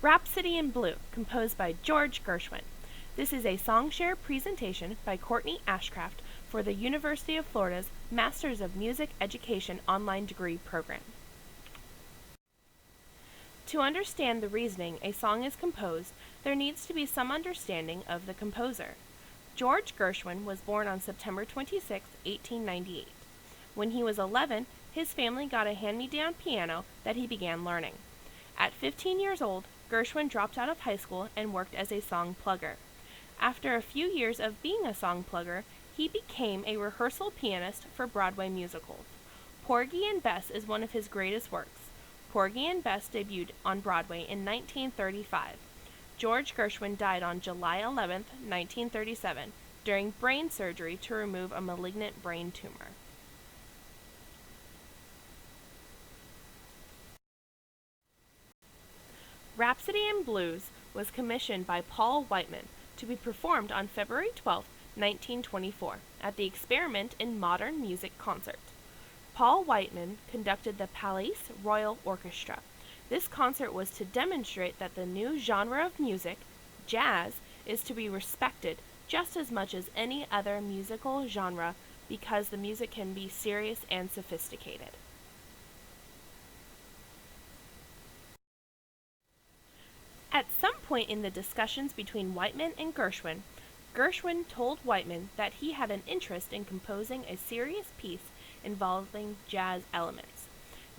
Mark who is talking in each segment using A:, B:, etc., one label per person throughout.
A: Rhapsody in Blue, composed by George Gershwin. This is a songshare presentation by Courtney Ashcraft for the University of Florida's Masters of Music Education online degree program. To understand the reasoning a song is composed, there needs to be some understanding of the composer. George Gershwin was born on September 26, 1898. When he was 11, his family got a hand-me-down piano that he began learning. At 15 years old, Gershwin dropped out of high school and worked as a song plugger. After a few years of being a song plugger, he became a rehearsal pianist for Broadway musicals. Porgy and Bess is one of his greatest works. Porgy and Bess debuted on Broadway in 1935. George Gershwin died on July 11, 1937, during brain surgery to remove a malignant brain tumor. Rhapsody in Blues was commissioned by Paul Whiteman to be performed on February 12, 1924, at the Experiment in Modern Music concert. Paul Whiteman conducted the Palais Royal Orchestra. This concert was to demonstrate that the new genre of music, jazz, is to be respected just as much as any other musical genre because the music can be serious and sophisticated. At some point in the discussions between Whiteman and Gershwin, Gershwin told Whiteman that he had an interest in composing a serious piece involving jazz elements.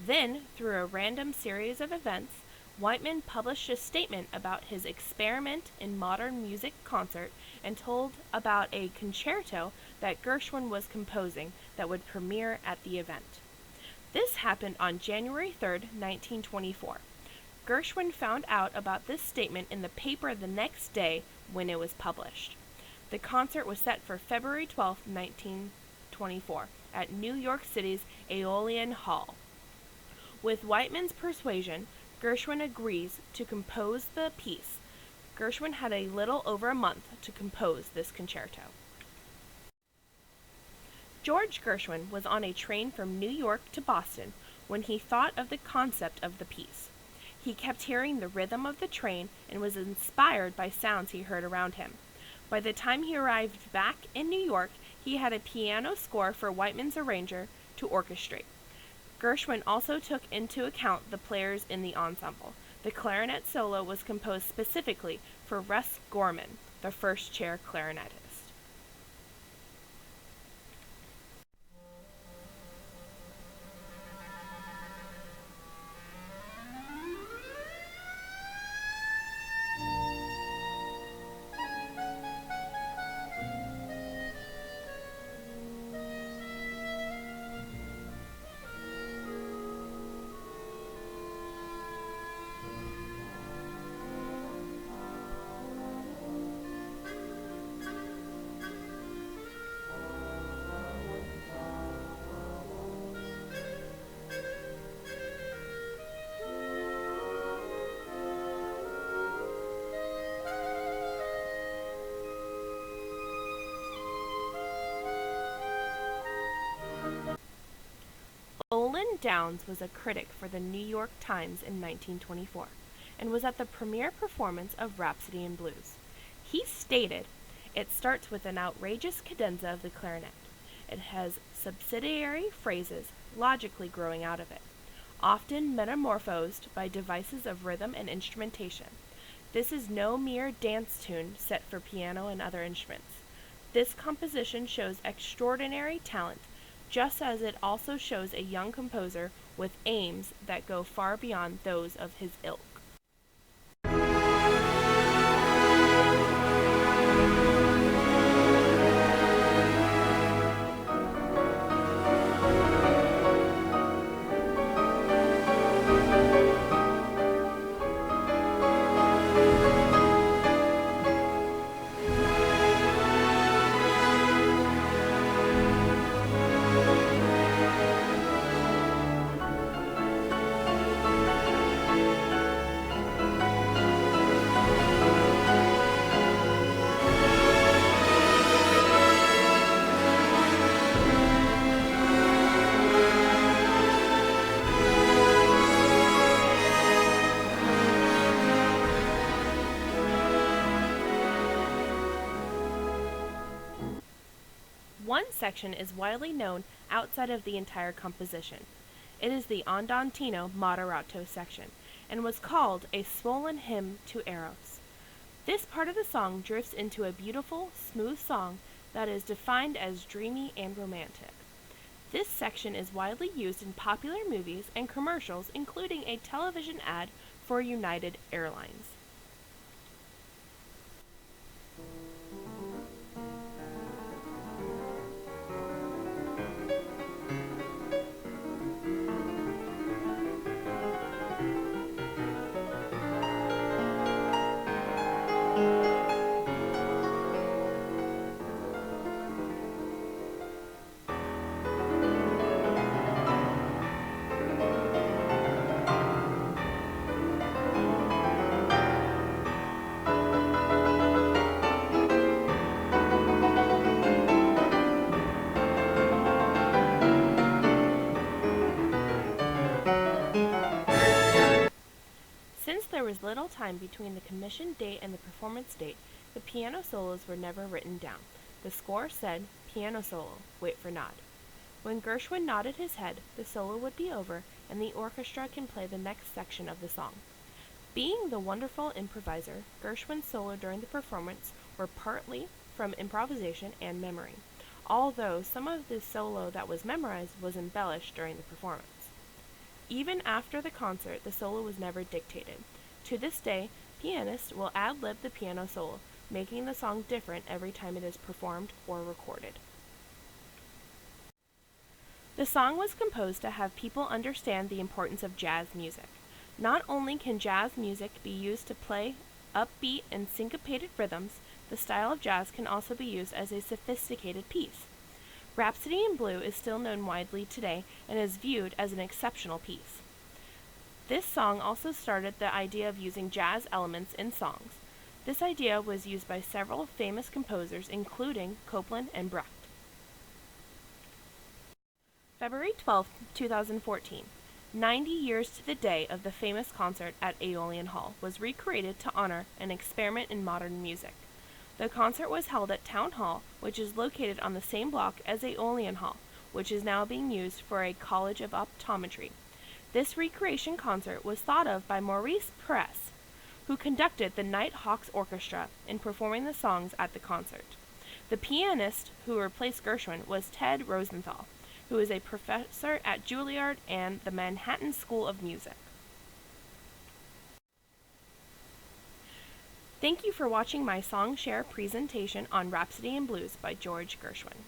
A: Then, through a random series of events, Whiteman published a statement about his Experiment in Modern Music concert and told about a concerto that Gershwin was composing that would premiere at the event. This happened on January 3, 1924. Gershwin found out about this statement in the paper the next day when it was published. The concert was set for February 12, 1924, at New York City's Aeolian Hall. With Whiteman's persuasion, Gershwin agrees to compose the piece. Gershwin had a little over a month to compose this concerto. George Gershwin was on a train from New York to Boston when he thought of the concept of the piece. He kept hearing the rhythm of the train and was inspired by sounds he heard around him. By the time he arrived back in New York, he had a piano score for Whiteman's arranger to orchestrate. Gershwin also took into account the players in the ensemble. The clarinet solo was composed specifically for Russ Gorman, the first chair clarinetist. Olin Downs was a critic for the New York Times in 1924 and was at the premiere performance of Rhapsody in Blues. He stated, "It starts with an outrageous cadenza of the clarinet. It has subsidiary phrases logically growing out of it, often metamorphosed by devices of rhythm and instrumentation. This is no mere dance tune set for piano and other instruments. This composition shows extraordinary talent, just as it also shows a young composer with aims that go far beyond those of his ilk." One section is widely known outside of the entire composition. It is the Andantino Moderato section, and was called a swollen hymn to Eros. This part of the song drifts into a beautiful, smooth song that is defined as dreamy and romantic. This section is widely used in popular movies and commercials, including a television ad for United Airlines. Since there was little time between the commission date and the performance date, the piano solos were never written down. The score said, "Piano solo, wait for nod." When Gershwin nodded his head, the solo would be over, and the orchestra can play the next section of the song. Being the wonderful improviser, Gershwin's solo during the performance were partly from improvisation and memory, although some of the solo that was memorized was embellished during the performance. Even after the concert, the solo was never dictated. To this day, pianists will ad-lib the piano solo, making the song different every time it is performed or recorded. The song was composed to have people understand the importance of jazz music. Not only can jazz music be used to play upbeat and syncopated rhythms, the style of jazz can also be used as a sophisticated piece. Rhapsody in Blue is still known widely today and is viewed as an exceptional piece. This song also started the idea of using jazz elements in songs. This idea was used by several famous composers, including Copland and Brecht. February 12, 2014, 90 years to the day of the famous concert at Aeolian Hall, was recreated to honor an experiment in modern music. The concert was held at Town Hall, which is located on the same block as Aeolian Hall, which is now being used for a College of Optometry. This recreation concert was thought of by Maurice Press, who conducted the Night Hawks Orchestra in performing the songs at the concert. The pianist who replaced Gershwin was Ted Rosenthal, who is a professor at Juilliard and the Manhattan School of Music. Thank you for watching my song share presentation on Rhapsody in Blues by George Gershwin.